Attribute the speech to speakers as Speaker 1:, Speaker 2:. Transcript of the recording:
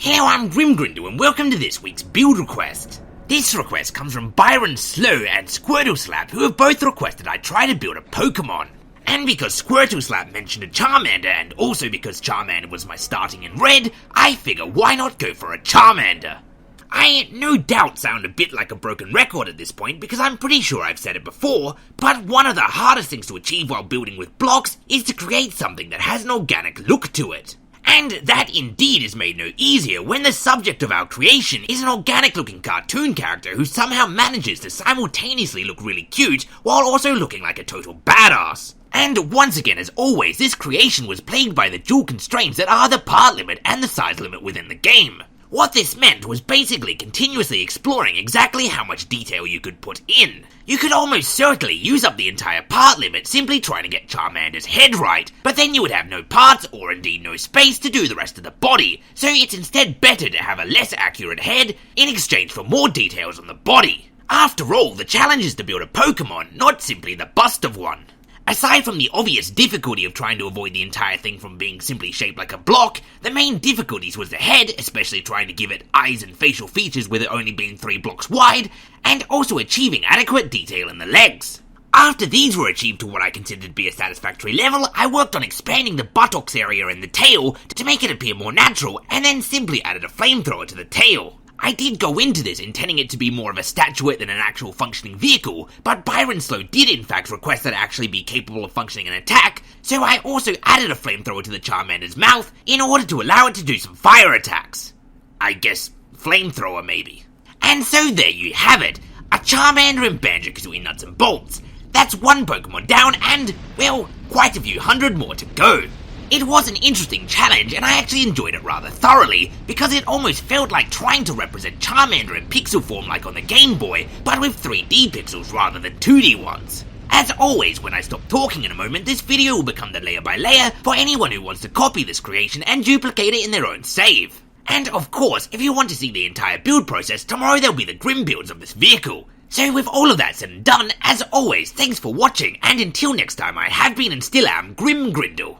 Speaker 1: Hello, I'm Grimgrindle and welcome to this week's build request. This request comes from Byron Slow and Squirtleslap, who have both requested I try to build a Pokemon. And because Squirtleslap mentioned a Charmander, and also because Charmander was my starting in red, I figure why not go for a Charmander. I no doubt sound a bit like a broken record at this point because I'm pretty sure I've said it before, but one of the hardest things to achieve while building with blocks is to create something that has an organic look to it. And that indeed is made no easier when the subject of our creation is an organic-looking cartoon character who somehow manages to simultaneously look really cute while also looking like a total badass. And once again, as always, this creation was plagued by the dual constraints that are the part limit and the size limit within the game. What this meant was basically continuously exploring exactly how much detail you could put in. You could almost certainly use up the entire part limit simply trying to get Charmander's head right, but then you would have no parts or indeed no space to do the rest of the body, so it's instead better to have a less accurate head in exchange for more details on the body. After all, the challenge is to build a Pokemon, not simply the bust of one. Aside from the obvious difficulty of trying to avoid the entire thing from being simply shaped like a block, the main difficulties was the head, especially trying to give it eyes and facial features with it only being 3 blocks wide, and also achieving adequate detail in the legs. After these were achieved to what I considered to be a satisfactory level, I worked on expanding the buttocks area and the tail to make it appear more natural, and then simply added a flamethrower to the tail. I did go into this intending it to be more of a statuette than an actual functioning vehicle, but Byron Slow did in fact request that it actually be capable of functioning an attack, so I also added a flamethrower to the Charmander's mouth in order to allow it to do some fire attacks. I guess flamethrower maybe. And so there you have it, a Charmander and Banjo-Kazooie nuts and bolts. That's one Pokemon down and, well, quite a few hundred more to go. It was an interesting challenge, and I actually enjoyed it rather thoroughly, because it almost felt like trying to represent Charmander in pixel form like on the Game Boy, but with 3D pixels rather than 2D ones. As always, when I stop talking in a moment, this video will become the layer by layer for anyone who wants to copy this creation and duplicate it in their own save. And of course, if you want to see the entire build process, tomorrow there'll be the Grim builds of this vehicle. So with all of that said and done, as always, thanks for watching, and until next time I have been and still am Grimgrindle.